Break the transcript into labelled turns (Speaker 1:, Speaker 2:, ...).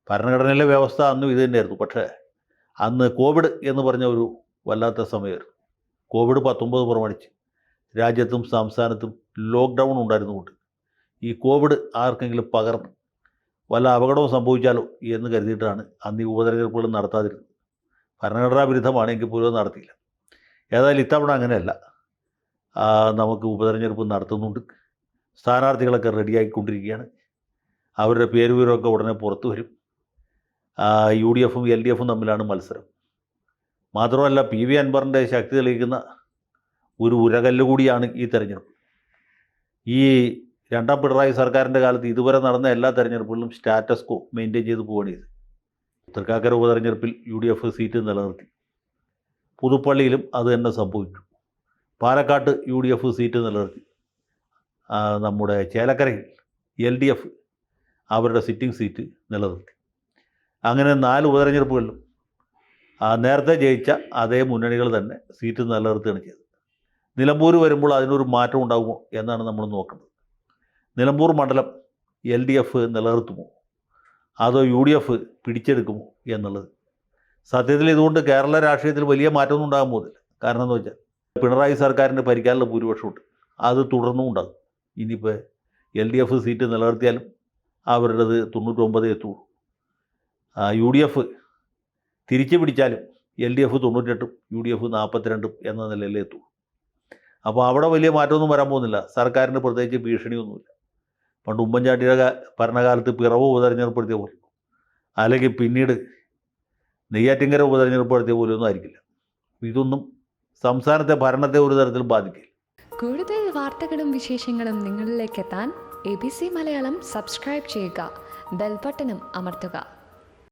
Speaker 1: ഭരണഘടനയിലെ വ്യവസ്ഥ അന്നും ഇത് തന്നെയായിരുന്നു. പക്ഷേ അന്ന് കോവിഡ് എന്ന് പറഞ്ഞ ഒരു വല്ലാത്ത സമയമായിരുന്നു. കോവിഡ് 19 പ്രമാണിച്ച് രാജ്യത്തും സംസ്ഥാനത്തും ലോക്ക്ഡൗൺ ഉണ്ടായിരുന്നുകൊണ്ട് ഈ കോവിഡ് ആർക്കെങ്കിലും പകർന്ന് വല്ല അപകടവും സംഭവിച്ചാലോ എന്ന് കരുതിയിട്ടാണ് അന്ന് ഈ ഉപതെരഞ്ഞെടുപ്പുകൾ നടത്താതിരുന്നത്. ഭരണഘടനാ വിരുദ്ധമാണെങ്കിൽ പോലും നടത്തിയില്ല. ഏതായാലും ഇത്തവണ അങ്ങനെയല്ല. നമുക്ക് ഉപതെരഞ്ഞെടുപ്പ് നടത്തുന്നുണ്ട്. സ്ഥാനാർത്ഥികളൊക്കെ റെഡിയായിക്കൊണ്ടിരിക്കുകയാണ്. അവരുടെ പേരുവിവരമൊക്കെ ഉടനെ പുറത്തു വരും. UDFും LDFും തമ്മിലാണ് മത്സരം. മാത്രമല്ല PV അൻവറിൻ്റെ ശക്തി തെളിയിക്കുന്ന ഒരു ഉരകല്ല് കൂടിയാണ് ഈ തെരഞ്ഞെടുപ്പ്. ഈ രണ്ടാം പിണറായി സർക്കാരിൻ്റെ കാലത്ത് ഇതുവരെ നടന്ന എല്ലാ തെരഞ്ഞെടുപ്പുകളിലും സ്റ്റാറ്റസ് കോ മെയിൻറ്റെയിൻ ചെയ്ത് പോവുകയാണ് ഇത്. തൃക്കാക്കര ഉപതെരഞ്ഞെടുപ്പിൽ UDF സീറ്റ് നിലനിർത്തി. പുതുപ്പള്ളിയിലും അത് തന്നെ സംഭവിച്ചു. പാലക്കാട്ട് UDF സീറ്റ് നിലനിർത്തി. നമ്മുടെ ചേലക്കരയിൽ LDF അവരുടെ സിറ്റിംഗ് സീറ്റ് നിലനിർത്തി. അങ്ങനെ 4 ഉപതെരഞ്ഞെടുപ്പുകളിലും നേരത്തെ ജയിച്ച അതേ മുന്നണികൾ തന്നെ സീറ്റ് നിലനിർത്തുകയാണ് ചെയ്തത്. നിലമ്പൂർ വരുമ്പോൾ അതിനൊരു മാറ്റം ഉണ്ടാകുമോ എന്നാണ് നമ്മൾ നോക്കുന്നത്. നിലമ്പൂർ മണ്ഡലം LDF നിലനിർത്തുമോ അതോ UDF പിടിച്ചെടുക്കുമോ എന്നുള്ളത്. സത്യത്തിൽ ഇതുകൊണ്ട് കേരള രാഷ്ട്രീയത്തിൽ വലിയ മാറ്റമൊന്നും ഉണ്ടാകാൻ പോകുന്നില്ല. കാരണം എന്ന് വെച്ചാൽ പിണറായി സർക്കാരിൻ്റെ ഭരിക്കാനുള്ള ഭൂരിപക്ഷമുണ്ട്, അത് തുടർന്നും ഉണ്ടാകും. ഇനിയിപ്പോൾ LDF സീറ്റ് നിലനിർത്തിയാലും അവരുടേത് 99 എത്തുള്ളൂ. UDF തിരിച്ചു പിടിച്ചാലും LDF 98ഉം UDF 42ഉം എന്ന നിലയിലേ എത്തുള്ളൂ. അപ്പോൾ അവിടെ വലിയ മാറ്റമൊന്നും വരാൻ പോകുന്നില്ല. സർക്കാരിന് പ്രത്യേകിച്ച് ഭീഷണിയൊന്നുമില്ല. പണ്ട് ഉമ്മൻചാണ്ടിയുടെ ഭരണകാലത്ത് പിറവ് ഉപതെരഞ്ഞെടുപ്പ് നടത്തിയ പോലെ, അല്ലെങ്കിൽ പിന്നീട് നെയ്യാറ്റിൻകര ഉപതെരഞ്ഞെടുപ്പ് നടത്തിയ പോലെയൊന്നും ആയിരിക്കില്ല. ഇതൊന്നും സംസ്ഥാനത്തെ ഭരണത്തെ ഒരു തരത്തിലും ബാധിക്കില്ല.
Speaker 2: കൂടുതൽ വാർത്തകളും വിശേഷങ്ങളും നിങ്ങളിലേക്ക് എത്താൻ ABC മലയാളം സബ്സ്ക്രൈബ് ചെയ്യുക, ബെൽ ബട്ടണും അമർത്തുക.